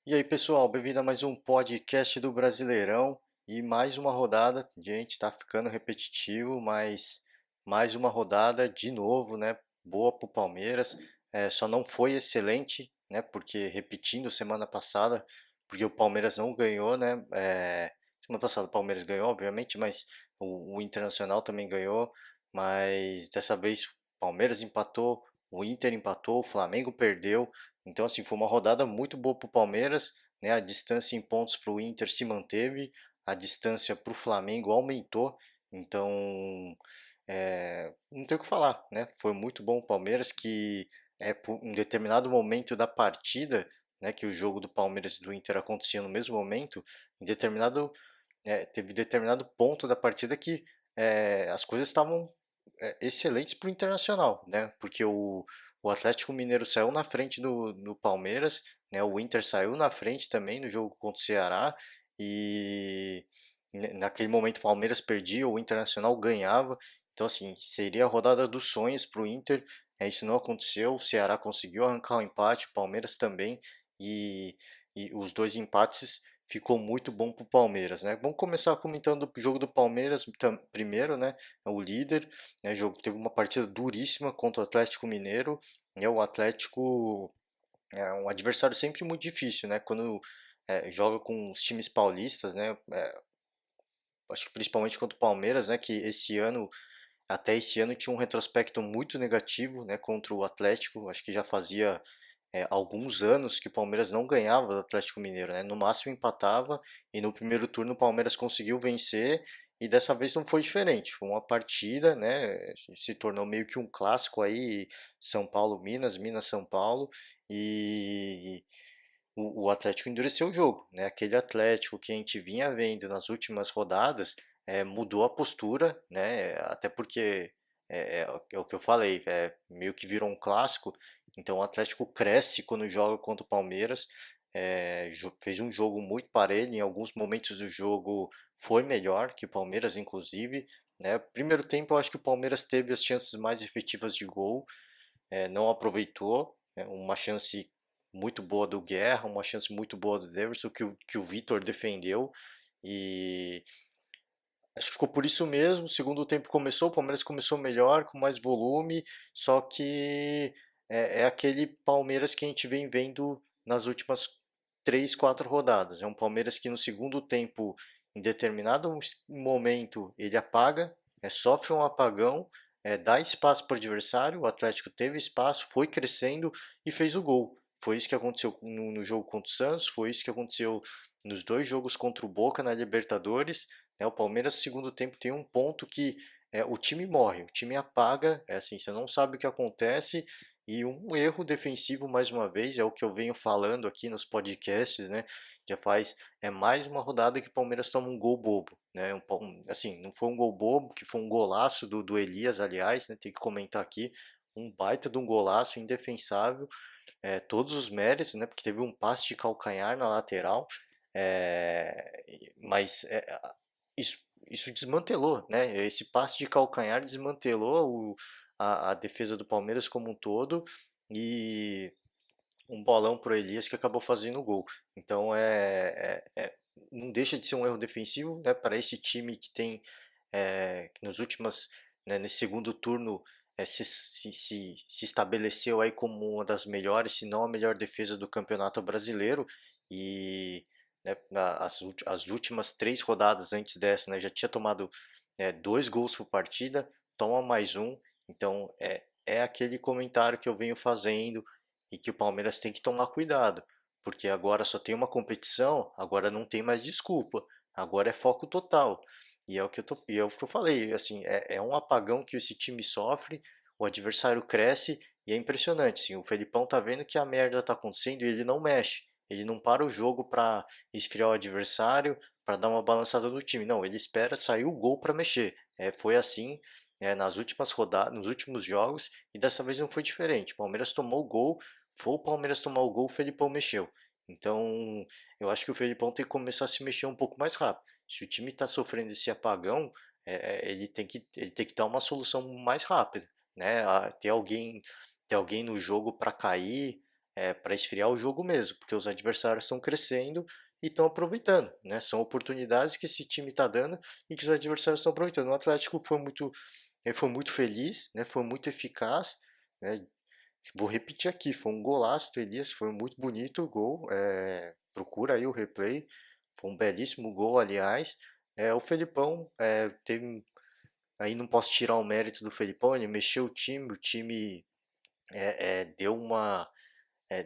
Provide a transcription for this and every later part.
E aí, pessoal, bem-vindo a mais um podcast do Brasileirão e mais uma rodada. Gente, tá ficando repetitivo, mas mais uma rodada de novo, né? Boa pro Palmeiras. Só não foi excelente, né? Porque repetindo semana passada, porque o Palmeiras não ganhou, né? Semana passada o Palmeiras ganhou, obviamente, mas o Internacional também ganhou. Mas dessa vez o Palmeiras empatou, o Inter empatou, o Flamengo perdeu. Então, assim, foi uma rodada muito boa para o Palmeiras, né? A distância em pontos para o Inter se manteve, a distância para o Flamengo aumentou. Então, não tem o que falar, né? Foi muito bom o Palmeiras que em determinado momento da partida, né, que o jogo do Palmeiras e do Inter acontecia no mesmo momento, teve determinado ponto da partida que as coisas estavam excelentes para o Internacional, né? Porque o Atlético Mineiro saiu na frente do Palmeiras, né? O Inter saiu na frente também no jogo contra o Ceará e naquele momento o Palmeiras perdia, o Internacional ganhava. Então assim, seria a rodada dos sonhos para o Inter. Isso não aconteceu, o Ceará conseguiu arrancar o empate, o Palmeiras também e, e os dois empates ficou muito bom para o Palmeiras, né? Vamos começar comentando o jogo do Palmeiras primeiro, né? O líder, né? O jogo teve uma partida duríssima contra o Atlético Mineiro, né? O Atlético é um adversário sempre muito difícil, né? Quando joga com os times paulistas, né? Acho que principalmente contra o Palmeiras, né? Que até esse ano tinha um retrospecto muito negativo, né? Contra o Atlético. Acho que já fazia alguns anos que o Palmeiras não ganhava do Atlético Mineiro, né? No máximo empatava e no primeiro turno o Palmeiras conseguiu vencer e dessa vez não foi diferente. Foi uma partida, né? Se tornou meio que um clássico aí, São Paulo-Minas, Minas-São Paulo e o Atlético endureceu o jogo, né? Aquele Atlético que a gente vinha vendo nas últimas rodadas mudou a postura, né? Até porque é o que eu falei, meio que virou um clássico. Então o Atlético cresce quando joga contra o Palmeiras. Fez um jogo muito parelho. Em alguns momentos do jogo foi melhor que o Palmeiras, inclusive. Né? Primeiro tempo eu acho que o Palmeiras teve as chances mais efetivas de gol, não aproveitou, né, uma chance muito boa do Guerra, uma chance muito boa do Davidson que o Vitor defendeu e acho que ficou por isso mesmo. O segundo tempo começou, o Palmeiras começou melhor, com mais volume, só que é aquele Palmeiras que a gente vem vendo nas últimas 3, 4 rodadas. É um Palmeiras que no segundo tempo, em determinado momento, ele apaga, sofre um apagão, dá espaço para o adversário. O Atlético teve espaço, foi crescendo e fez o gol. Foi isso que aconteceu no jogo contra o Santos, foi isso que aconteceu nos dois jogos contra o Boca na Libertadores, né? O Palmeiras, no segundo tempo, tem um ponto que o time morre, o time apaga, assim, você não sabe o que acontece. E um erro defensivo, mais uma vez, é o que eu venho falando aqui nos podcasts, né? Já faz mais uma rodada que o Palmeiras toma um gol bobo, né? Assim, não foi um gol bobo, que foi um golaço do Elias, aliás, né? Tem que comentar aqui, um baita de um golaço indefensável, todos os méritos, né? Porque teve um passe de calcanhar na lateral, mas isso, isso desmantelou, né? Esse passe de calcanhar desmantelou a defesa do Palmeiras como um todo e um bolão pro Elias que acabou fazendo o gol. Então não deixa de ser um erro defensivo, né? Para esse time que tem que nos últimas, né, nesse segundo turno se estabeleceu aí como uma das melhores, se não a melhor defesa do Campeonato Brasileiro e né, as últimas 3 rodadas antes dessa, né, já tinha tomado 2 gols por partida, toma mais um, então é aquele comentário que eu venho fazendo e que o Palmeiras tem que tomar cuidado, porque agora só tem uma competição, agora não tem mais desculpa, agora é foco total. E é o que eu falei, assim, é um apagão que esse time sofre, o adversário cresce e é impressionante, assim, o Felipão tá vendo que a merda tá acontecendo e ele não mexe. Ele não para o jogo para esfriar o adversário, para dar uma balançada no time. Não, ele espera sair o gol para mexer. Foi assim nas últimas rodadas, nos últimos jogos e dessa vez não foi diferente. O Palmeiras tomou o gol, foi o Palmeiras tomar o gol, o Felipão mexeu. Então, eu acho que o Felipão tem que começar a se mexer um pouco mais rápido. Se o time está sofrendo esse apagão, ele tem que dar uma solução mais rápida, né? Ter alguém no jogo para cair, para esfriar o jogo mesmo, porque os adversários estão crescendo e estão aproveitando, né? São oportunidades que esse time está dando e que os adversários estão aproveitando. O Atlético foi muito feliz, né? Foi muito eficaz, né? Vou repetir aqui, foi um golaço do Elias, foi muito bonito o gol. Procura aí o replay, foi um belíssimo gol, aliás. O Felipão aí não posso tirar o mérito do Felipão, ele mexeu o time deu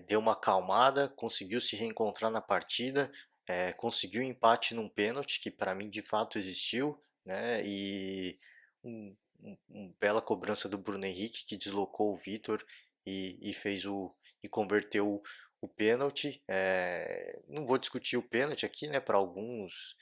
deu uma acalmada, conseguiu se reencontrar na partida, conseguiu um empate num pênalti que para mim de fato existiu, né? E bela cobrança do Bruno Henrique que deslocou o Vitor e fez e converteu o pênalti. Não vou discutir o pênalti aqui, né? Para alguns,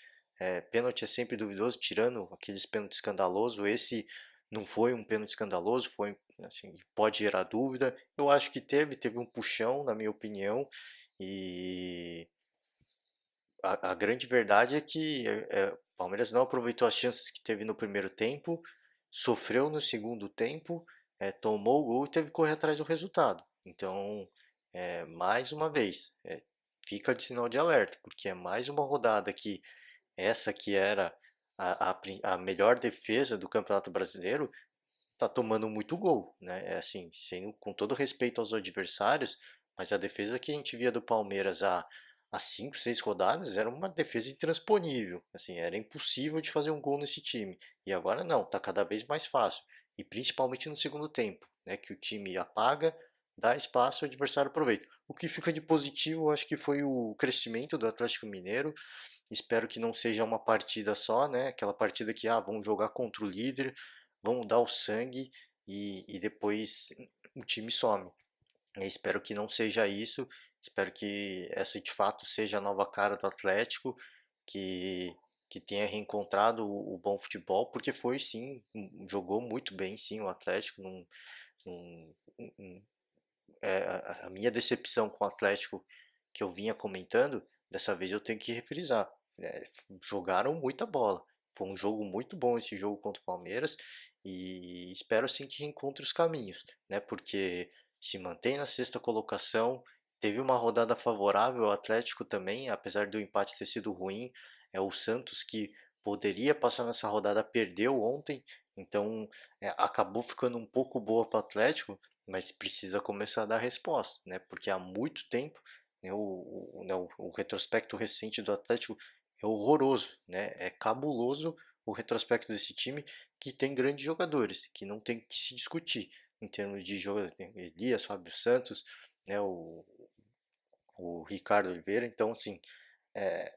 pênalti é sempre duvidoso, tirando aqueles pênaltis escandalosos. Esse não foi um pênalti escandaloso, foi assim, pode gerar dúvida. Eu acho que teve um puxão, na minha opinião, e a grande verdade é que o Palmeiras não aproveitou as chances que teve no primeiro tempo, sofreu no segundo tempo, tomou o gol e teve que correr atrás do resultado. Então, mais uma vez, fica de sinal de alerta, porque é mais uma rodada que essa que era a melhor defesa do Campeonato Brasileiro tá tomando muito gol, né? É assim, com todo respeito aos adversários, mas a defesa que a gente via do Palmeiras há 5, 6 rodadas era uma defesa intransponível. Assim, era impossível de fazer um gol nesse time. E agora não, tá cada vez mais fácil. E principalmente no segundo tempo, né? Que o time apaga, dá espaço, o adversário aproveita. O que fica de positivo, eu acho que foi o crescimento do Atlético Mineiro. Espero que não seja uma partida só, né? Aquela partida que vamos jogar contra o líder, vamos dar o sangue e depois o time some. Eu espero que não seja isso. Espero que essa de fato seja a nova cara do Atlético, que, que tenha reencontrado o bom futebol, porque foi sim, jogou muito bem sim o Atlético. Num, a minha decepção com o Atlético que eu vinha comentando, dessa vez eu tenho que refrisar. Jogaram muita bola. Foi um jogo muito bom esse jogo contra o Palmeiras e espero sim que encontre os caminhos, né? Porque se mantém na sexta colocação, teve uma rodada favorável ao Atlético também, apesar do empate ter sido ruim. É o Santos que poderia passar nessa rodada, perdeu ontem, então acabou ficando um pouco boa para o Atlético, mas precisa começar a dar resposta, né? Porque há muito tempo, né, o retrospecto recente do Atlético é horroroso, né? É cabuloso o retrospecto desse time que tem grandes jogadores, que não tem que se discutir em termos de jogo, Elias, Fábio Santos, né? O Ricardo Oliveira, então assim, é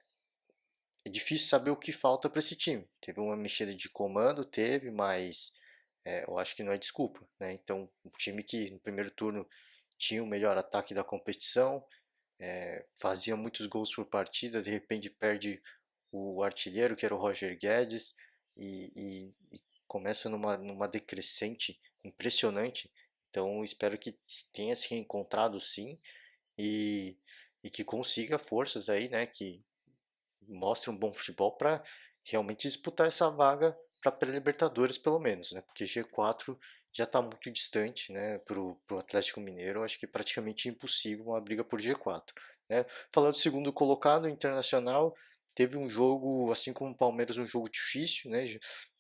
difícil saber o que falta para esse time. Teve uma mexida de comando, teve, mas eu acho que não é desculpa, né? Então, o time que no primeiro turno tinha o melhor ataque da competição, fazia muitos gols por partida, de repente perde o artilheiro, que era o Roger Guedes, e começa numa decrescente impressionante. Então, espero que tenha se reencontrado sim e, e que consiga forças aí, né? Que mostre um bom futebol para realmente disputar essa vaga para pré-Libertadores pelo menos, né? Porque G4 já está muito distante, né? Pro Atlético Mineiro, acho que é praticamente impossível uma briga por G4, né? Falando do segundo colocado, o Internacional teve um jogo, assim como o Palmeiras, um jogo difícil, né?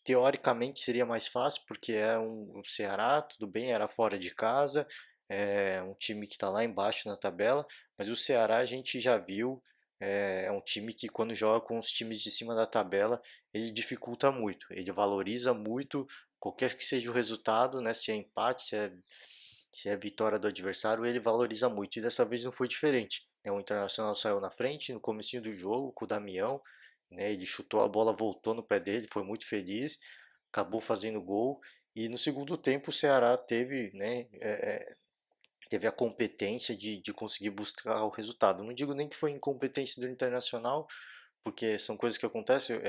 Teoricamente seria mais fácil porque é um Ceará, tudo bem, era fora de casa, é um time que está lá embaixo na tabela, mas o Ceará a gente já viu é um time que quando joga com os times de cima da tabela, ele dificulta muito, ele valoriza muito qualquer que seja o resultado, né? Se é empate, se é vitória do adversário, ele valoriza muito. E dessa vez não foi diferente, né? O Internacional saiu na frente no comecinho do jogo com o Damião, né? Ele chutou a bola, voltou no pé dele, foi muito feliz, acabou fazendo gol. E no segundo tempo o Ceará teve, né, teve a competência de conseguir buscar o resultado. Não digo nem que foi incompetência do Internacional, porque são coisas que acontecem.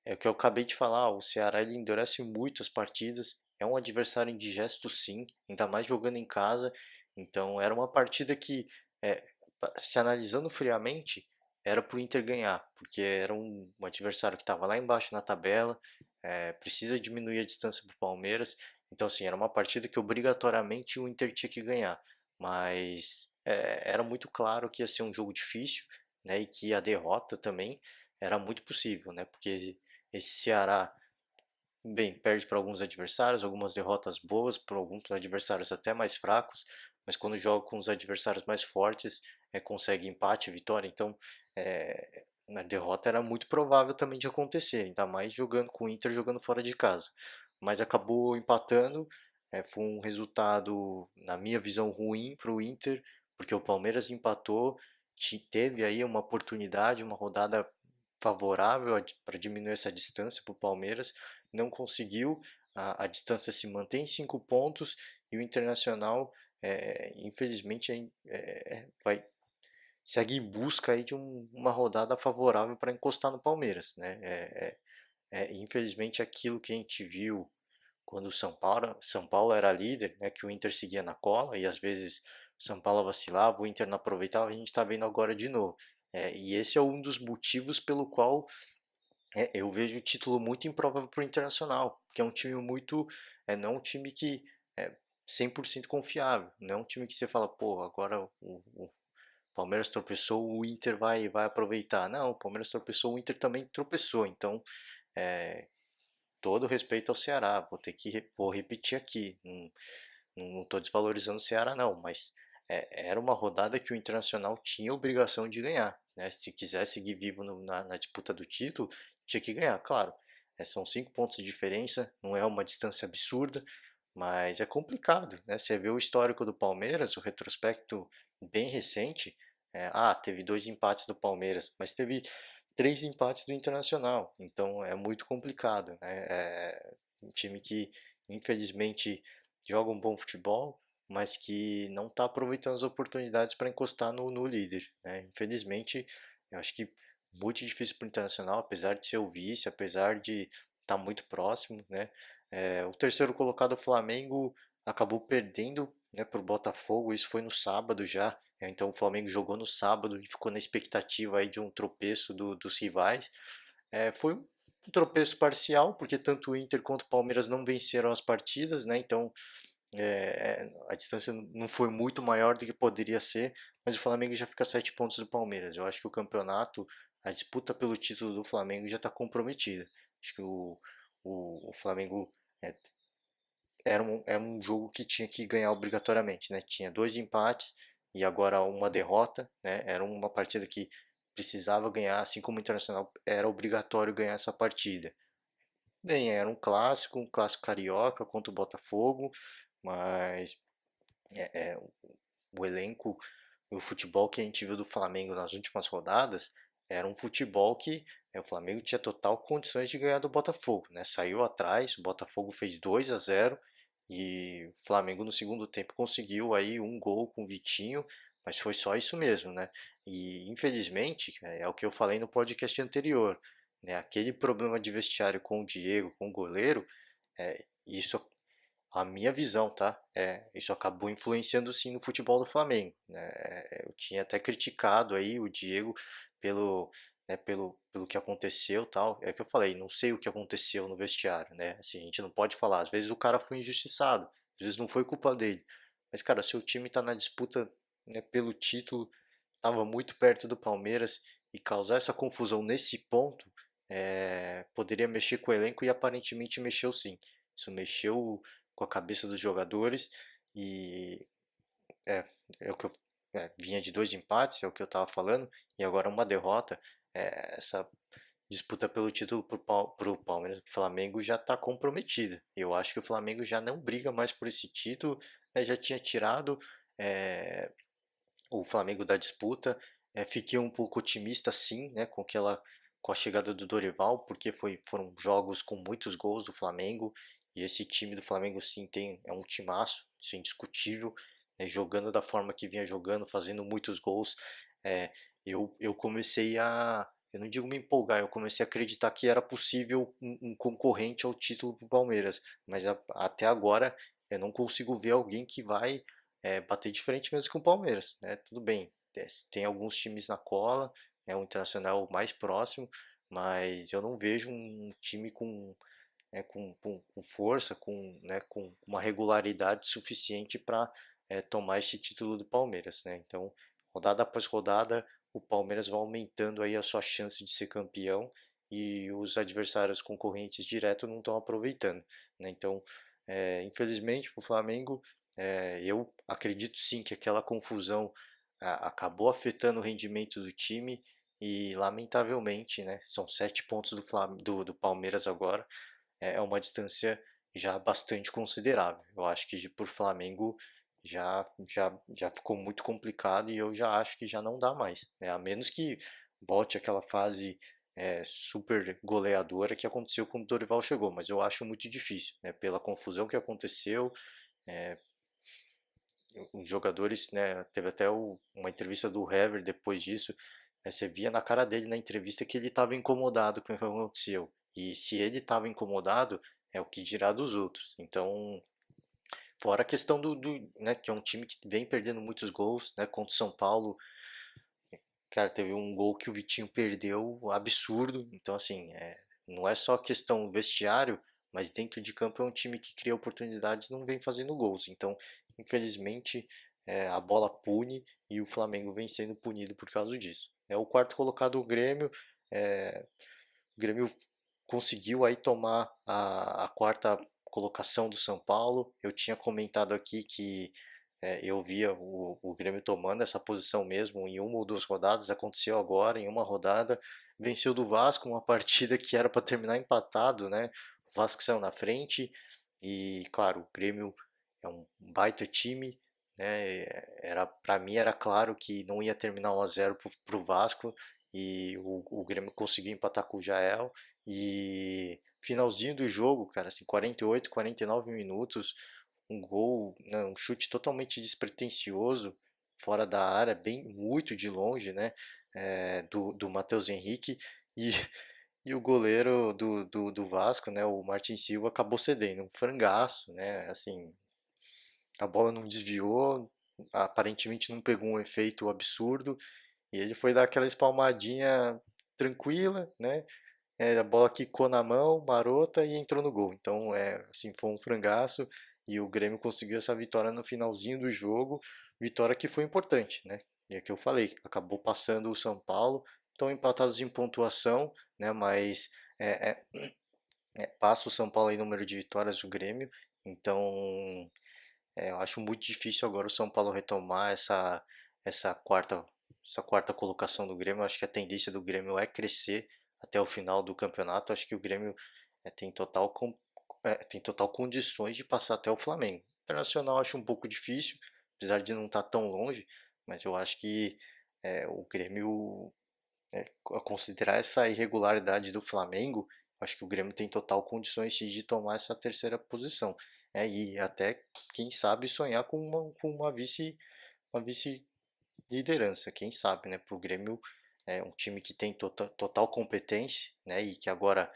É o que eu acabei de falar. O Ceará ele endurece muito as partidas. É um adversário indigesto, sim, ainda mais jogando em casa. Então, era uma partida que, é, se analisando friamente, era para o Inter ganhar, porque era um adversário que estava lá embaixo na tabela, precisa diminuir a distância para o Palmeiras. Então, assim, era uma partida que obrigatoriamente o Inter tinha que ganhar. mas era muito claro que ia ser um jogo difícil, né, e que a derrota também era muito possível, né, porque esse Ceará, bem, perde para alguns adversários, algumas derrotas boas para alguns adversários até mais fracos, mas quando joga com os adversários mais fortes, consegue empate, vitória. Então, na derrota era muito provável também de acontecer, ainda mais jogando com o Inter jogando fora de casa. Mas acabou empatando, foi um resultado, na minha visão, ruim para o Inter, porque o Palmeiras empatou, teve aí uma oportunidade, uma rodada favorável para diminuir essa distância para o Palmeiras, não conseguiu, a distância se mantém em 5 pontos e o Internacional, infelizmente, vai segue em busca aí de uma rodada favorável para encostar no Palmeiras, né? Infelizmente aquilo que a gente viu quando o São Paulo era líder, né, que o Inter seguia na cola e às vezes o São Paulo vacilava, o Inter não aproveitava, a gente está vendo agora de novo. E esse é um dos motivos pelo qual eu vejo o título muito improvável para o Internacional, porque é um time muito, não é um time que é 100% confiável, não é um time que você fala, pô, agora o Palmeiras tropeçou, o Inter vai aproveitar. Não, o Palmeiras tropeçou, o Inter também tropeçou, então é, todo respeito ao Ceará, vou repetir aqui, não estou desvalorizando o Ceará não, mas era uma rodada que o Internacional tinha obrigação de ganhar, né? Se quiser seguir vivo na disputa do título, tinha que ganhar, claro. São 5 pontos de diferença, não é uma distância absurda, mas é complicado, né? Você vê o histórico do Palmeiras, o retrospecto bem recente, teve 2 empates do Palmeiras, mas teve 3 empates do Internacional, então é muito complicado, né? É um time que infelizmente joga um bom futebol, mas que não está aproveitando as oportunidades para encostar no líder, né? Infelizmente, eu acho que muito difícil para o Internacional, apesar de ser o vice, apesar de estar muito próximo, né? O terceiro colocado, o Flamengo, acabou perdendo, né, para o Botafogo, isso foi no sábado já, então o Flamengo jogou no sábado e ficou na expectativa aí de um tropeço dos rivais. Foi um tropeço parcial, porque tanto o Inter quanto o Palmeiras não venceram as partidas, né? Então a distância não foi muito maior do que poderia ser, mas o Flamengo já fica a 7 pontos do Palmeiras. Eu acho que o campeonato, a disputa pelo título do Flamengo já está comprometida. Acho que o Flamengo é, era um jogo que tinha que ganhar obrigatoriamente, né? Tinha 2 empates e agora uma derrota, né? Era uma partida que precisava ganhar, assim como o Internacional era obrigatório ganhar essa partida. Bem, era um clássico carioca contra o Botafogo, mas o elenco, o futebol que a gente viu do Flamengo nas últimas rodadas era um futebol que o Flamengo tinha total condições de ganhar do Botafogo, né? Saiu atrás, o Botafogo fez 2-0 e o Flamengo no segundo tempo conseguiu aí um gol com o Vitinho, mas foi só isso mesmo, né? E infelizmente, é o que eu falei no podcast anterior, né? Aquele problema de vestiário com o Diego, com o goleiro, isso a minha visão, tá? Isso acabou influenciando sim no futebol do Flamengo, né? Eu tinha até criticado aí o Diego pelo, pelo que aconteceu, tal. É que eu falei, não sei o que aconteceu no vestiário, né? Assim, a gente não pode falar. Às vezes o cara foi injustiçado, às vezes não foi culpa dele. Mas cara, seu time tá na disputa, né, pelo título, estava muito perto do Palmeiras e causar essa confusão nesse ponto, poderia mexer com o elenco e aparentemente mexeu sim. Isso mexeu com a cabeça dos jogadores e é, é o que eu vinha de 2 empates, é o que eu estava falando, e agora uma derrota. Essa disputa pelo título para o Palmeiras, o Flamengo já está comprometida. Eu acho que o Flamengo já não briga mais por esse título, né, já tinha tirado é, o Flamengo da disputa. Fiquei um pouco otimista sim, né, com a chegada do Dorival, porque foram jogos com muitos gols do Flamengo e esse time do Flamengo sim é um timaço, isso é indiscutível, né, jogando da forma que vinha jogando, fazendo muitos gols. É, eu comecei eu não digo me empolgar, eu comecei a acreditar que era possível um concorrente ao título para o Palmeiras, mas até agora eu não consigo ver alguém que vai bater de frente mesmo com o Palmeiras, né? Tudo bem, tem alguns times na cola, o Internacional mais próximo, mas eu não vejo um time com força, com uma regularidade suficiente para tomar esse título do Palmeiras, né? Então, rodada após rodada, o Palmeiras vai aumentando aí a sua chance de ser campeão e os adversários concorrentes direto não estão aproveitando, né? Então, infelizmente, para o Flamengo, eu acredito sim que aquela confusão acabou afetando o rendimento do time e, lamentavelmente, né, são 7 pontos do Palmeiras agora, é uma distância já bastante considerável. Eu acho que por Flamengo já ficou muito complicado e eu já acho que já não dá mais, né? A menos que volte aquela fase super goleadora que aconteceu quando o Dorival chegou, mas eu acho muito difícil, né? Pela confusão que aconteceu, é, os jogadores, né? Teve até uma entrevista do Hever depois disso, né, você via na cara dele na entrevista que ele estava incomodado com o que aconteceu. E se ele estava incomodado, é o que dirá dos outros. Então, fora a questão né, que é um time que vem perdendo muitos gols, né, contra o São Paulo, cara, teve um gol que o Vitinho perdeu, absurdo. Então, assim, não é só questão vestiário, mas dentro de campo é um time que cria oportunidades e não vem fazendo gols. Então, infelizmente, a bola pune e o Flamengo vem sendo punido por causa disso. É o quarto colocado o Grêmio. O Grêmio conseguiu aí tomar a quarta colocação do São Paulo. Eu tinha comentado aqui que eu via o Grêmio tomando essa posição mesmo em uma ou duas rodadas. Aconteceu agora, em uma rodada, venceu do Vasco, uma partida que era para terminar empatado, né? O Vasco saiu na frente e, claro, o Grêmio é um baita time, né? Era para mim era claro que não ia terminar 1-0 para o Vasco e o Grêmio conseguiu empatar com o Jael e finalzinho do jogo, cara, assim, 48, 49 minutos, um gol, né, um chute totalmente despretensioso, fora da área, bem muito de longe, né, do Matheus Henrique e, e o goleiro do Vasco, né, o Martin Silva, acabou cedendo, um frangaço, né, assim, a bola não desviou, aparentemente não pegou um efeito absurdo e ele foi dar aquela espalmadinha tranquila, né, a bola quicou na mão, marota e entrou no gol. Então, assim, foi um frangaço e o Grêmio conseguiu essa vitória no finalzinho do jogo, vitória que foi importante, né? E é que eu falei, acabou passando o São Paulo, estão empatados em pontuação, né? Mas é, é, passa o São Paulo em número de vitórias do Grêmio, então eu acho muito difícil agora o São Paulo retomar essa quarta, essa quarta colocação do Grêmio. Eu acho que a tendência do Grêmio é crescer até o final do campeonato. Eu acho que o Grêmio tem total condições de passar até o Flamengo. O Internacional eu acho um pouco difícil, apesar de não estar tão longe, mas eu acho que o Grêmio, a considerar essa irregularidade do Flamengo, acho que o Grêmio tem total condições de tomar essa terceira posição. E até, quem sabe, sonhar uma vice-liderança, quem sabe, né? Para o Grêmio é um time que tem total competência, né? E que agora,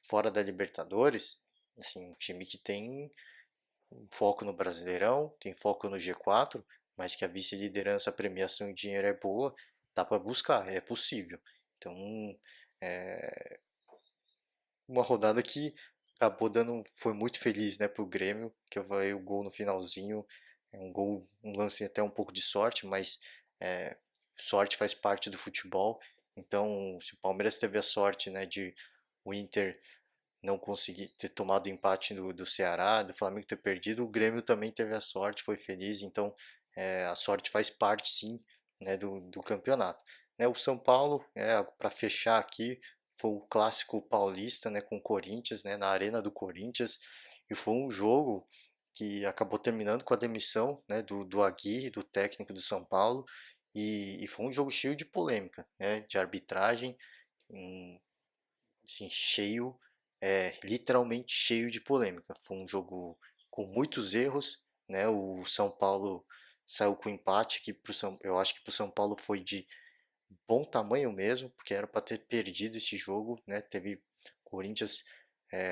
fora da Libertadores, assim, um time que tem um foco no Brasileirão, tem foco no G4, mas que a vice-liderança, a premiação em dinheiro é boa, dá para buscar, é possível. Então, é uma rodada que acabou dando, foi muito feliz, né, pro Grêmio, que vai o gol no finalzinho, é um gol, um lance até um pouco de sorte, mas é, sorte faz parte do futebol. Então, se o Palmeiras teve a sorte, né, de o Inter não conseguir ter tomado o empate do Ceará, do Flamengo ter perdido, o Grêmio também teve a sorte, foi feliz, então a sorte faz parte sim, né, do campeonato. Né, o São Paulo, para fechar aqui, foi o clássico paulista, né, com o Corinthians, né, na arena do Corinthians, e foi um jogo que acabou terminando com a demissão, né, do Aguirre, do técnico do São Paulo, e foi um jogo cheio de polêmica, né, de arbitragem, um, assim, cheio, literalmente cheio de polêmica. Foi um jogo com muitos erros, né? O São Paulo saiu com empate que eu acho que para o São Paulo foi de bom tamanho mesmo, porque era para ter perdido esse jogo, né? Teve Corinthians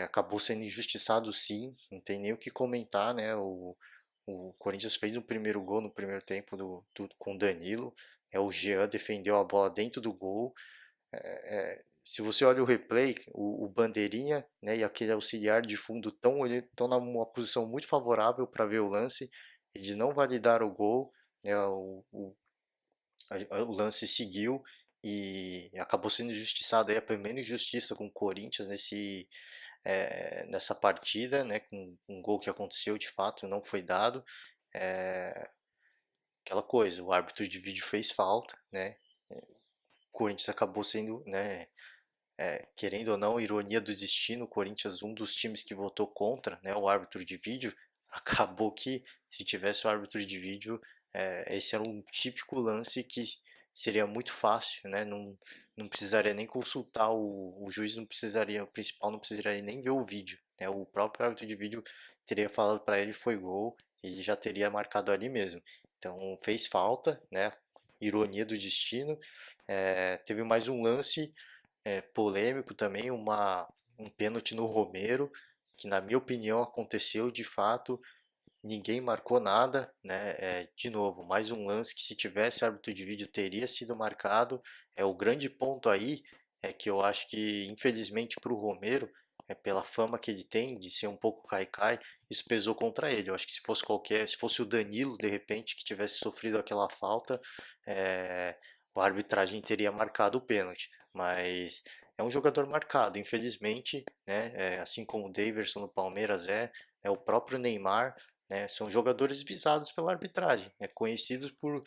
acabou sendo injustiçado sim, não tem nem o que comentar, né? O Corinthians fez o primeiro gol no primeiro tempo com o Danilo, o Jean defendeu a bola dentro do gol, se você olha o replay, o bandeirinha, né, e aquele auxiliar de fundo estão numa posição muito favorável para ver o lance. eles não validaram o gol, né, o lance seguiu e acabou sendo injustiçado aí, a primeira injustiça com o Corinthians nessa partida, né, com um gol que aconteceu de fato, não foi dado. É, aquela coisa, o árbitro de vídeo fez falta, né? O Corinthians acabou sendo, né, querendo ou não, ironia do destino, o Corinthians, um dos times que votou contra, né, o árbitro de vídeo, acabou que se tivesse o árbitro de vídeo, esse era um típico lance que seria muito fácil, né, não precisaria nem consultar o juiz, não precisaria, o principal não precisaria nem ver o vídeo, né, o próprio árbitro de vídeo teria falado para ele foi gol, ele já teria marcado ali mesmo. Então fez falta, né, ironia do destino. Teve mais um lance polêmico também, um pênalti no Romero, que na minha opinião aconteceu de fato, ninguém marcou nada, né? De novo, mais um lance que se tivesse árbitro de vídeo teria sido marcado. O grande ponto aí é que eu acho que infelizmente para o Romero, pela fama que ele tem de ser um pouco caicai, isso pesou contra ele. Eu acho que se fosse o Danilo de repente que tivesse sofrido aquela falta, é, a arbitragem teria marcado o pênalti. Mas é um jogador marcado, infelizmente, né? Assim como o Daverson no Palmeiras é o próprio Neymar, né? São jogadores visados pela arbitragem, conhecidos por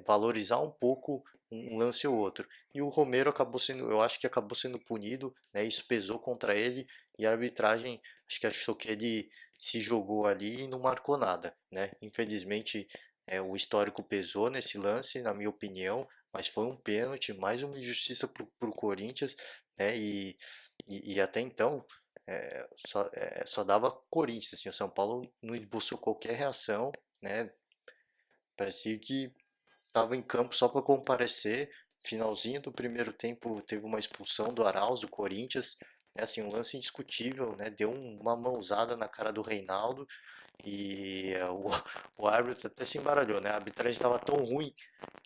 valorizar um pouco um lance ou outro. E o Romero acabou sendo, eu acho que acabou sendo punido, né? Isso pesou contra ele e a arbitragem acho que achou que ele se jogou ali e não marcou nada, né? Infelizmente, o histórico pesou nesse lance, na minha opinião, mas foi um pênalti, mais uma injustiça para o Corinthians, né? E até então só dava Corinthians, assim, o São Paulo não esboçou qualquer reação, né? Parecia que estava em campo só para comparecer. Finalzinho do primeiro tempo teve uma expulsão do Arauz do Corinthians, né? Assim, um lance indiscutível, né? Deu uma mãozada na cara do Reinaldo e o árbitro até se embaralhou, né? A arbitragem estava tão ruim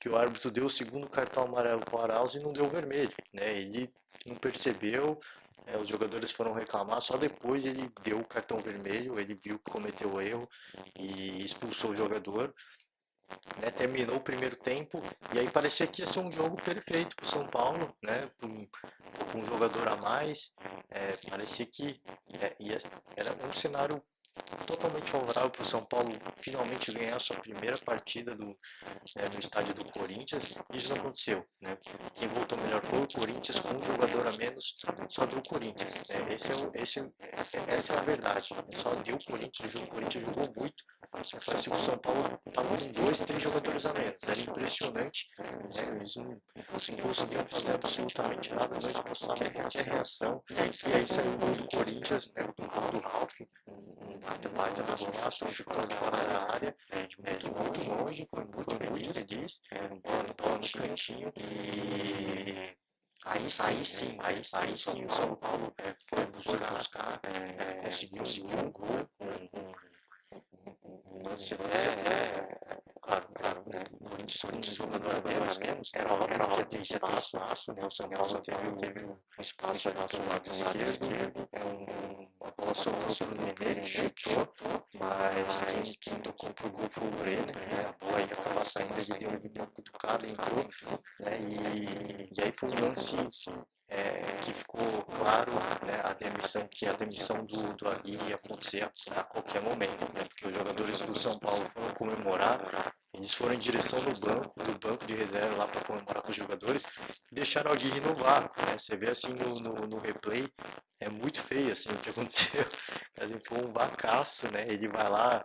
que o árbitro deu o segundo cartão amarelo para o Arauz e não deu vermelho, né? Ele não percebeu, os jogadores foram reclamar, só depois ele deu o cartão vermelho, ele viu que cometeu o erro e expulsou o jogador, né? Terminou o primeiro tempo e aí parecia que ia ser um jogo perfeito para o São Paulo, né? Com um jogador a mais, parecia que era um cenário totalmente favorável para o São Paulo finalmente ganhar sua primeira partida no estádio do Corinthians. Isso não aconteceu, né? Quem voltou melhor foi o Corinthians, com um jogador a menos, só deu o Corinthians. Essa é a verdade. Só deu o Corinthians, o Corinthians jogou muito. Parece que o São Paulo estava com dois, três jogadores a menos. Era impressionante. Né? Eles não conseguiam fazer absolutamente nada, não esboçavam qualquer reação. E aí saiu o gol do Corinthians, né? O gol do Ralf, um baita da golaço, chutando de fora da área, de muito longe, foi muito feliz, bola no cantinho, e aí sim o São Paulo foi buscar, conseguiu um gol, um lance até, claro, né, o Corinthians com um jogador a menos, era óbvio que ia ter espaço, né, o São Paulo teve um espaço ali pelo lado esquerdo, uma bola sobrou pro Nenê, ele chutou, mas quem tocou pro gol foi o Brenner, né, a bola ia acabar saindo, ele deu uma cutucada, entrou, né, e aí foi um lance que ficou claro, né, que a demissão do Aguirre ia acontecer a qualquer momento, né, porque os jogadores do São Paulo foram comemorar, eles foram em direção do banco de reserva lá para comemorar com os jogadores, e deixaram o Aguirre no vácuo, né, você vê assim no replay, é muito feio assim o que aconteceu, assim, foi um vacaço, né, ele vai lá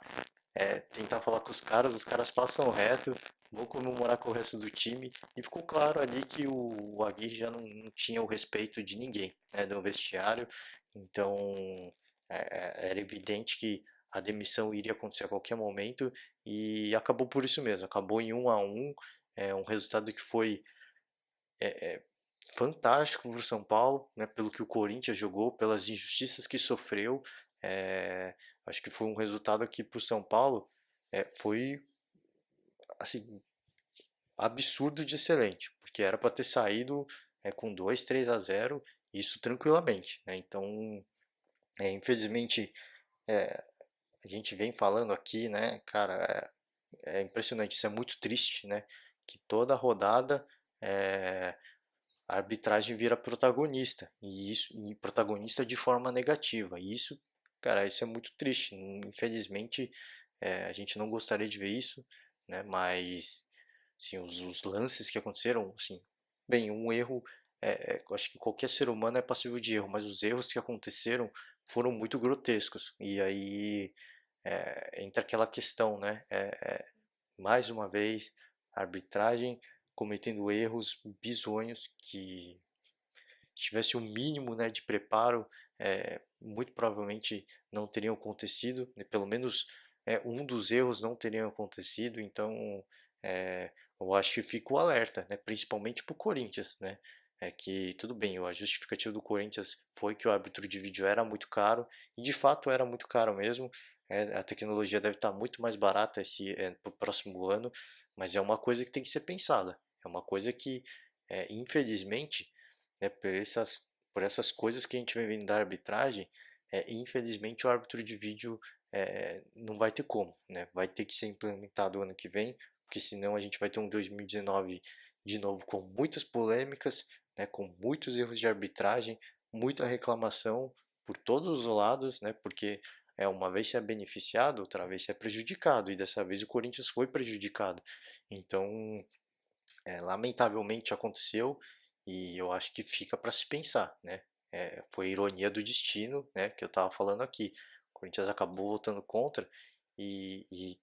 tentar falar com os caras passam reto, vão comemorar com o resto do time, e ficou claro ali que o Aguirre já não tinha o respeito de ninguém, né, do vestiário, então era evidente que a demissão iria acontecer a qualquer momento, e acabou por isso mesmo, acabou em 1-1, um resultado que foi é, é, fantástico para o São Paulo, né, pelo que o Corinthians jogou, pelas injustiças que sofreu. Acho que foi um resultado aqui para o São Paulo foi assim absurdo de excelente, porque era para ter saído com 2-3-0, isso tranquilamente, né? Então, infelizmente, a gente vem falando aqui, né, cara, é impressionante, isso é muito triste, né, que toda rodada é, a arbitragem vira protagonista, e isso, e protagonista de forma negativa, e isso, cara, isso é muito triste, infelizmente a gente não gostaria de ver isso, né, mas, assim, os lances que aconteceram, assim, bem, um erro, eu acho que qualquer ser humano é passível de erro, mas os erros que aconteceram foram muito grotescos, e aí entra aquela questão, né? Mais uma vez, a arbitragem cometendo erros bizonhos que se tivesse um mínimo, né, de preparo, muito provavelmente não teriam acontecido, né? Pelo menos um dos erros não teriam acontecido, então é, eu acho que fica o alerta, né, principalmente para o Corinthians, né, é que tudo bem, a justificativa do Corinthians foi que o árbitro de vídeo era muito caro, e de fato era muito caro mesmo, a tecnologia deve estar muito mais barata para o próximo ano, mas é uma coisa que tem que ser pensada, é uma coisa que, infelizmente, né, por essas coisas que a gente vem vendo da arbitragem, infelizmente o árbitro de vídeo não vai ter como, né? Vai ter que ser implementado ano que vem, porque senão a gente vai ter um 2019 de novo com muitas polêmicas, né, com muitos erros de arbitragem, muita reclamação por todos os lados, né? Porque uma vez se é beneficiado, outra vez se é prejudicado, e dessa vez o Corinthians foi prejudicado. Então, lamentavelmente aconteceu e eu acho que fica para se pensar, né? Foi ironia do destino, né? Que eu estava falando aqui. O Corinthians acabou votando contra e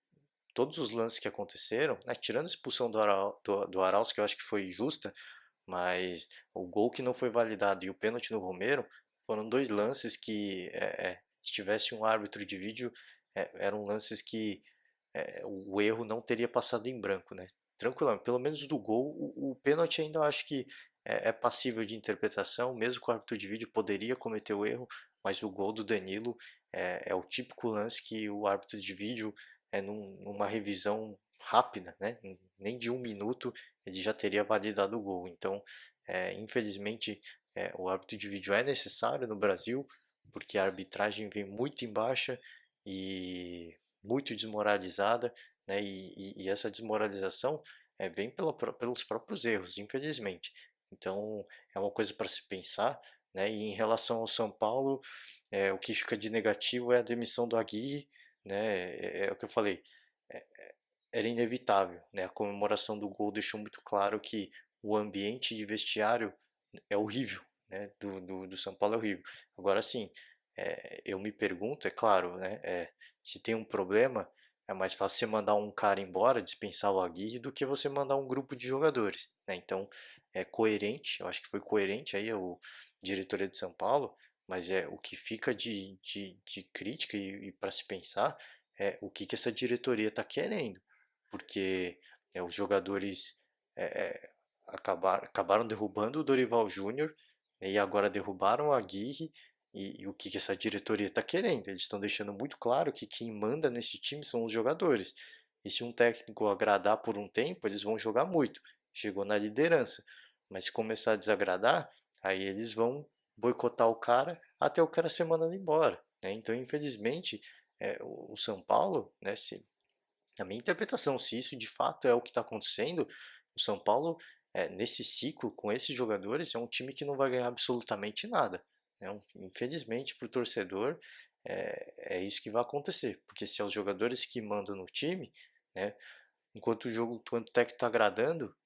todos os lances que aconteceram, né? Tirando a expulsão do Arauz, que eu acho que foi justa, mas o gol que não foi validado e o pênalti no Romero foram dois lances que, se tivesse um árbitro de vídeo, eram lances que o erro não teria passado em branco, né? Tranquilamente, pelo menos do gol, o pênalti ainda eu acho que é passível de interpretação, mesmo que o árbitro de vídeo poderia cometer o erro, mas o gol do Danilo é o típico lance que o árbitro de vídeo, numa revisão rápida, né? Nem de um minuto ele já teria validado o gol. Então, infelizmente, o árbitro de vídeo é necessário no Brasil, porque a arbitragem vem muito em baixa e muito desmoralizada, né? E essa desmoralização vem pelos próprios erros, infelizmente. Então é uma coisa para se pensar, né? E em relação ao São Paulo, o que fica de negativo é a demissão do Aguirre, né? É o que eu falei, é- era inevitável, né? A comemoração do gol deixou muito claro que o ambiente de vestiário é horrível, né? Do São Paulo é horrível. Agora sim, eu me pergunto, é claro, né? Se tem um problema, é mais fácil você mandar um cara embora, dispensar o Aguirre, do que você mandar um grupo de jogadores, né? Então, é coerente, eu acho que foi coerente aí o diretoria de São Paulo, mas o que fica de crítica e para se pensar é o que essa diretoria está querendo, porque os jogadores é, é, acabaram derrubando o Dorival Júnior, né, e agora derrubaram o Aguirre, e o que essa diretoria está querendo? Eles estão deixando muito claro que quem manda nesse time são os jogadores. E se um técnico agradar por um tempo, eles vão jogar muito. Chegou na liderança. Mas se começar a desagradar, aí eles vão boicotar o cara até o cara ser mandado embora, né? Então, infelizmente, o São Paulo, né, na minha interpretação, se isso de fato é o que está acontecendo, o São Paulo, nesse ciclo, com esses jogadores, é um time que não vai ganhar absolutamente nada. Né? Infelizmente, para o torcedor, isso que vai acontecer. Porque se é os jogadores que mandam no time, né, enquanto o técnico está agradando,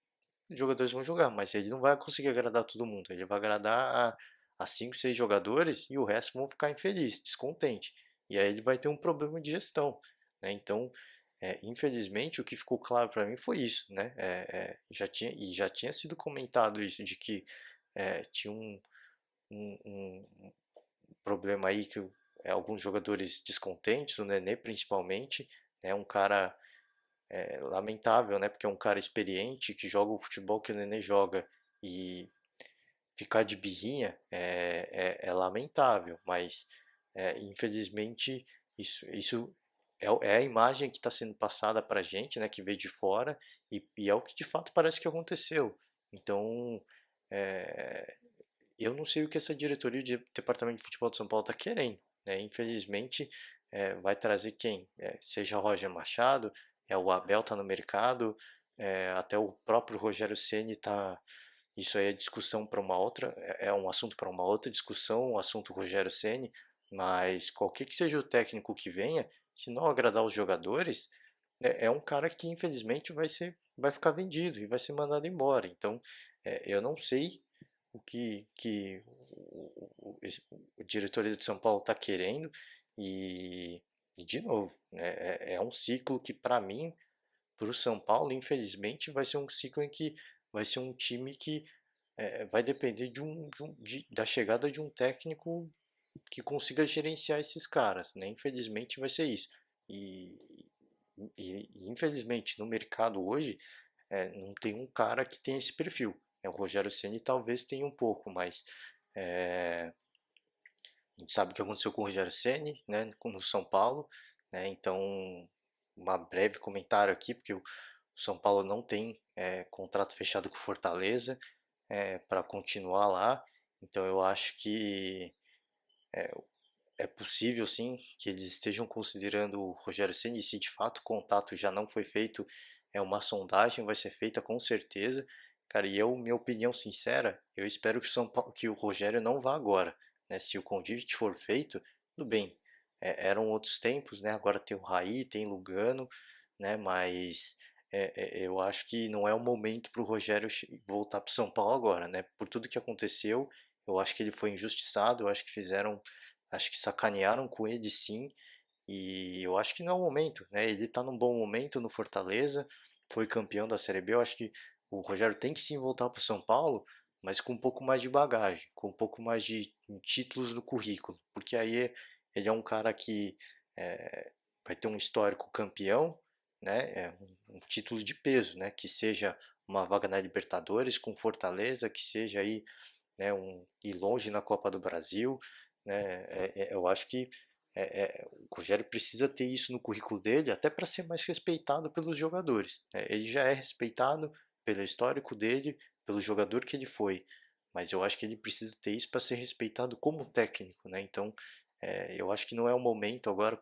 os jogadores vão jogar, mas ele não vai conseguir agradar todo mundo. Ele vai agradar a 5, 6 jogadores e o resto vão ficar infelizes, descontente. E aí ele vai ter um problema de gestão, né? Então, infelizmente, o que ficou claro para mim foi isso, né? Já tinha sido comentado isso de que tinha um problema aí que alguns jogadores descontentes, o Nenê principalmente, né? Um cara lamentável, né? Porque é um cara experiente que joga o futebol que o Nenê joga e ficar de birrinha é lamentável, mas infelizmente isso é a imagem que está sendo passada para a gente, né? Que veio de fora e é o que de fato parece que aconteceu. Então, é, eu não sei o que essa diretoria de departamento de futebol de São Paulo está querendo, né? Infelizmente, vai trazer quem? Seja Roger Machado, o Abel está no mercado, até o próprio Rogério Ceni está. Isso aí é discussão para uma outra, é um assunto para uma outra discussão, o assunto Rogério Ceni, mas qualquer que seja o técnico que venha, se não agradar os jogadores, é um cara que infelizmente vai ficar vendido e vai ser mandado embora. Então, eu não sei que o diretoria de São Paulo está querendo e de novo, né, é um ciclo que para mim, para o São Paulo, infelizmente, vai ser um ciclo em que vai ser um time que vai depender da chegada de um técnico que consiga gerenciar esses caras, né? Infelizmente vai ser isso. E, infelizmente no mercado hoje não tem um cara que tem esse perfil. O Rogério Ceni talvez tenha um pouco, mas é, a gente sabe o que aconteceu com o Rogério Ceni, né, no São Paulo, né? Então, um breve comentário aqui, porque o São Paulo não tem contrato fechado com o Fortaleza para continuar lá. Então, eu acho que é possível sim que eles estejam considerando o Rogério Ceni, se de fato o contato já não foi feito, uma sondagem vai ser feita com certeza. Cara, e minha opinião sincera, eu espero que que o Rogério não vá agora, né? Se o convite for feito, tudo bem. Eram outros tempos, né? Agora tem o Raí, tem Lugano, né? Mas eu acho que não é o momento para o Rogério voltar para São Paulo agora, né? Por tudo que aconteceu, eu acho que ele foi injustiçado, eu acho que sacanearam com ele sim, e eu acho que não é o momento, né? Ele tá num bom momento no Fortaleza, foi campeão da Série B. Eu acho que o Rogério tem que sim voltar para o São Paulo, mas com um pouco mais de bagagem, com um pouco mais de títulos no currículo, porque aí ele é um cara que vai ter um histórico campeão, né? Um título de peso, né? Que seja uma vaga na Libertadores com Fortaleza, que seja aí, né, ir longe na Copa do Brasil, né? Eu acho que o Rogério precisa ter isso no currículo dele, até para ser mais respeitado pelos jogadores, né? Ele já é respeitado pelo histórico dele, pelo jogador que ele foi, mas eu acho que ele precisa ter isso para ser respeitado como técnico, né? Então, eu acho que não é o momento agora,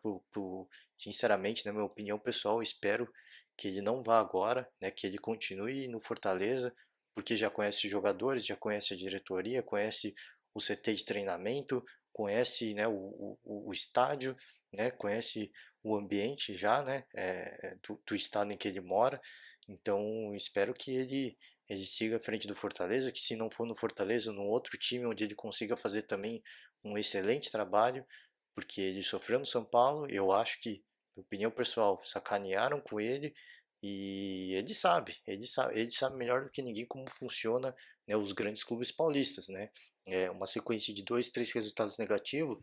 sinceramente, na minha opinião pessoal, espero que ele não vá agora, né? Que ele continue no Fortaleza, porque já conhece os jogadores, já conhece a diretoria, conhece o CT de treinamento, conhece, né, o estádio, né, conhece o ambiente já, né, do estado em que ele mora. Então espero que ele siga à frente do Fortaleza, que se não for no Fortaleza, num outro time onde ele consiga fazer também um excelente trabalho, porque ele sofreu no São Paulo. Eu acho que, na opinião pessoal, sacanearam com ele e ele sabe melhor do que ninguém como funciona, né, os grandes clubes paulistas, né? Uma sequência de dois, três resultados negativos,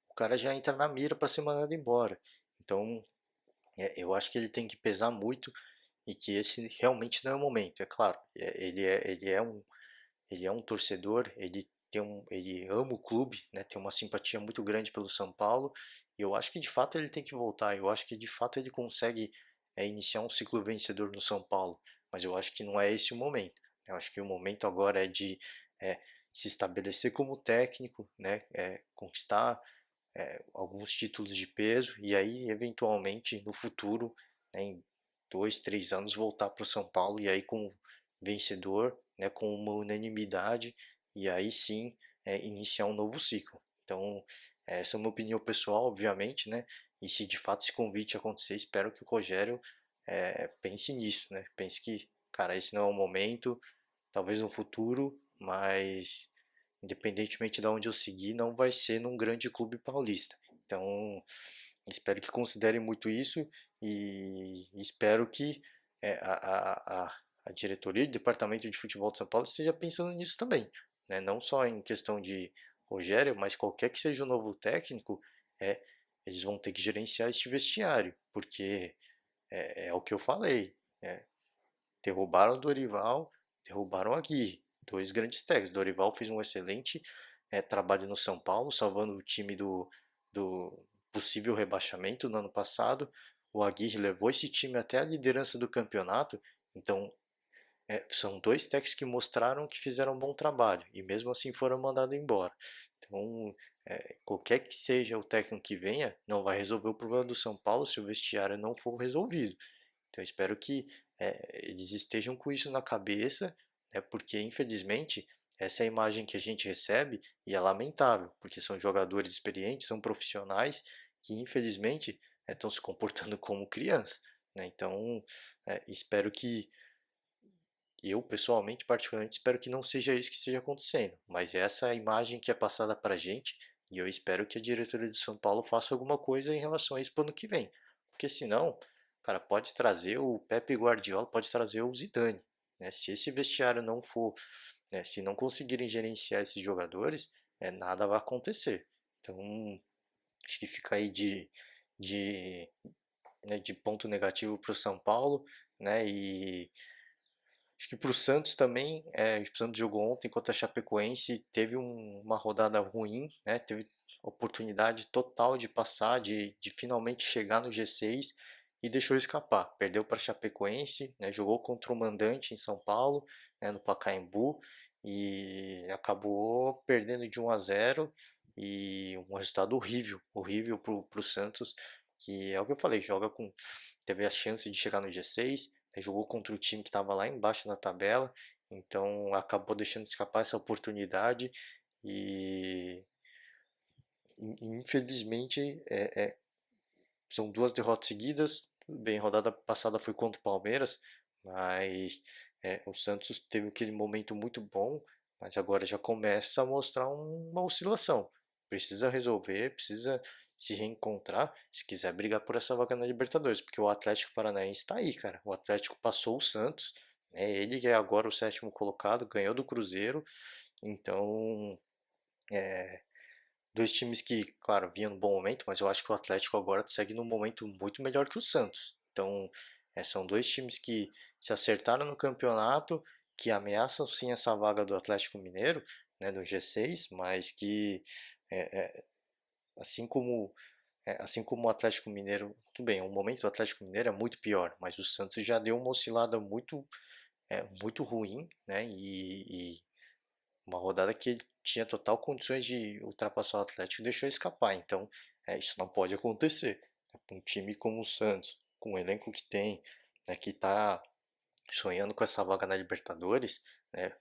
o cara já entra na mira para ser mandado embora. Então, eu acho que ele tem que pesar muito e que esse realmente não é o momento. É claro, ele é um torcedor, ele ama o clube, né? Tem uma simpatia muito grande pelo São Paulo. E eu acho que de fato ele tem que voltar. Eu acho que de fato ele consegue iniciar um ciclo vencedor no São Paulo. Mas eu acho que não é esse o momento. Eu acho que o momento agora é de é, se estabelecer como técnico, né? Conquistar alguns títulos de peso e aí eventualmente no futuro, né, em 2, 3 anos voltar para o São Paulo e aí com vencedor, né, com uma unanimidade e aí sim iniciar um novo ciclo. Então essa é uma opinião pessoal, obviamente, né? E se de fato esse convite acontecer, espero que o Rogério pense nisso, né? Pense que, cara, esse não é o momento, talvez no futuro, mas independentemente de onde eu seguir, não vai ser num grande clube paulista. Então, espero que considerem muito isso e espero que a diretoria do Departamento de Futebol de São Paulo esteja pensando nisso também, né? Não só em questão de Rogério, mas qualquer que seja o novo técnico, é, eles vão ter que gerenciar este vestiário, porque é o que eu falei, né? Derrubaram o Dorival, derrubaram a Aguirre, dois grandes técnicos. Dorival fez um excelente trabalho no São Paulo, salvando o time do possível rebaixamento no ano passado. O Aguirre levou esse time até a liderança do campeonato. Então, são dois técnicos que mostraram que fizeram um bom trabalho e mesmo assim foram mandados embora. Então, qualquer que seja o técnico que venha, não vai resolver o problema do São Paulo se o vestiário não for resolvido. Então, eu espero que eles estejam com isso na cabeça, né, porque infelizmente essa é a imagem que a gente recebe e é lamentável, porque são jogadores experientes, são profissionais que infelizmente estão se comportando como criança, né? Então, espero que eu pessoalmente, particularmente, espero que não seja isso que esteja acontecendo, mas essa é a imagem que é passada para a gente e eu espero que a diretoria do São Paulo faça alguma coisa em relação a isso para o ano que vem, porque senão, cara, pode trazer o Pepe Guardiola, pode trazer o Zidane, né? Se esse vestiário não for, né, se não conseguirem gerenciar esses jogadores, nada vai acontecer. Então, acho que fica aí de, de ponto negativo para o São Paulo, né? E acho que para o Santos também, o Santos jogou ontem contra a Chapecoense, teve uma rodada ruim, né? Teve oportunidade total de passar, de finalmente chegar no G6 e deixou escapar. Perdeu para a Chapecoense, né? Jogou contra o mandante em São Paulo, né? No Pacaembu e acabou perdendo de 1-0 e um resultado horrível, horrível para o Santos, que é o que eu falei, teve a chance de chegar no G6, jogou contra o time que estava lá embaixo na tabela, então acabou deixando escapar essa oportunidade e infelizmente são duas derrotas seguidas. Bem, a rodada passada foi contra o Palmeiras, mas o Santos teve aquele momento muito bom, mas agora já começa a mostrar uma oscilação. Precisa resolver, precisa se reencontrar se quiser brigar por essa vaga na Libertadores, porque o Atlético Paranaense está aí, cara. O Atlético passou o Santos, né? Ele que é agora o sétimo colocado, ganhou do Cruzeiro, então dois times que, claro, vinham no bom momento, mas eu acho que o Atlético agora segue num momento muito melhor que o Santos. Então, são dois times que se acertaram no campeonato, que ameaçam sim essa vaga do Atlético Mineiro, né, do G6, mas que é, é, assim como assim como o Atlético Mineiro, tudo bem, o momento do Atlético Mineiro é muito pior, mas o Santos já deu uma oscilada muito ruim, né? E uma rodada que ele tinha total condições de ultrapassar o Atlético e deixou escapar. Então, isso não pode acontecer. Um time como o Santos, com o elenco que tem, né, que está sonhando com essa vaga na Libertadores, né,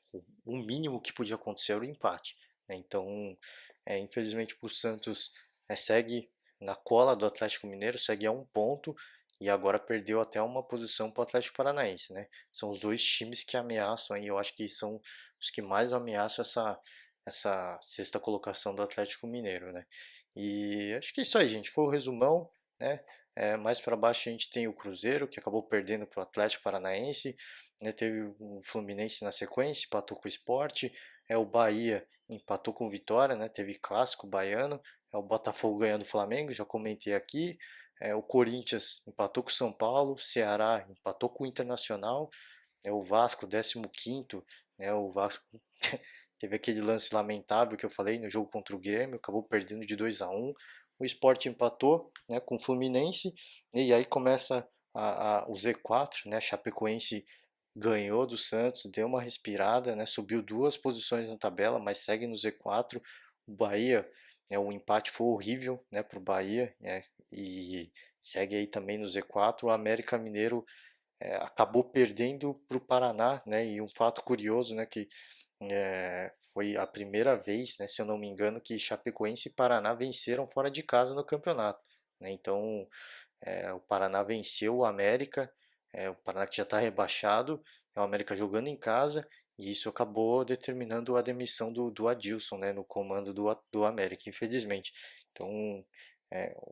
o mínimo que podia acontecer era o empate. Né? Então, infelizmente, para o Santos segue na cola do Atlético Mineiro, segue a um ponto e agora perdeu até uma posição para o Atlético Paranaense. Né? São os dois times que ameaçam, aí, eu acho que são os que mais ameaçam essa sexta colocação do Atlético Mineiro. Né? E acho que é isso aí, gente. Foi o resumão. Né? Mais para baixo a gente tem o Cruzeiro, que acabou perdendo para o Atlético Paranaense, né? Teve o Fluminense na sequência, empatou com o Sport, o Bahia empatou com o Vitória, né? Teve clássico baiano, o Botafogo ganhando o Flamengo, já comentei aqui, o Corinthians empatou com o São Paulo, Ceará empatou com o Internacional, o Vasco 15º, né? O Vasco teve aquele lance lamentável que eu falei no jogo contra o Grêmio, acabou perdendo de 2-1. O Sport empatou, né, com o Fluminense e aí começa o Z4, né? Chapecoense ganhou do Santos, deu uma respirada, né? Subiu 2 posições na tabela, mas segue no Z4. O Bahia, o empate foi horrível, né, para o Bahia, né? E segue aí também no Z4. O América Mineiro acabou perdendo para o Paraná, né? E um fato curioso, né, que foi a primeira vez, né, se eu não me engano, que Chapecoense e Paraná venceram fora de casa no campeonato. Né? Então, o Paraná venceu o América, o Paraná que já está rebaixado, o América jogando em casa, e isso acabou determinando a demissão do Adilson, né, no comando do América, infelizmente. Então,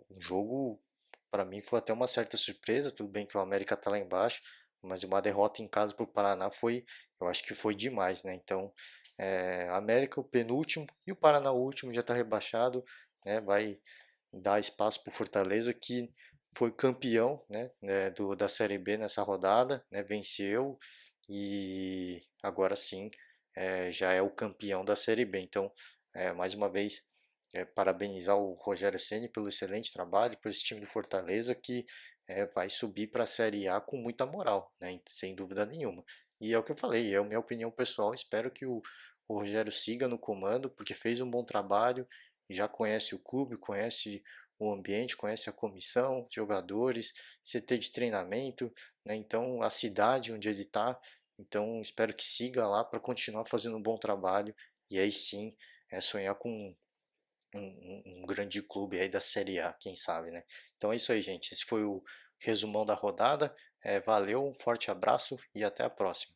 o jogo, para mim, foi até uma certa surpresa, tudo bem que o América está lá embaixo, mas uma derrota em casa para o Paraná eu acho que foi demais, né? Então, América o penúltimo e o Paraná o último já está rebaixado, né? Vai dar espaço para o Fortaleza que foi campeão, da Série B nessa rodada, né? Venceu e agora sim já é o campeão da Série B. Então, mais uma vez, parabenizar o Rogério Ceni pelo excelente trabalho, por esse time do Fortaleza que vai subir para a Série A com muita moral, né? Sem dúvida nenhuma. E é o que eu falei, é a minha opinião pessoal. Espero que o Rogério siga no comando, porque fez um bom trabalho, já conhece o clube, conhece o ambiente, conhece a comissão, jogadores, CT de treinamento, né? Então a cidade onde ele está. Então espero que siga lá para continuar fazendo um bom trabalho e aí sim sonhar com um grande clube aí da Série A, quem sabe, né? Então é isso aí, gente. Esse foi o resumão da rodada. Valeu, um forte abraço e até a próxima.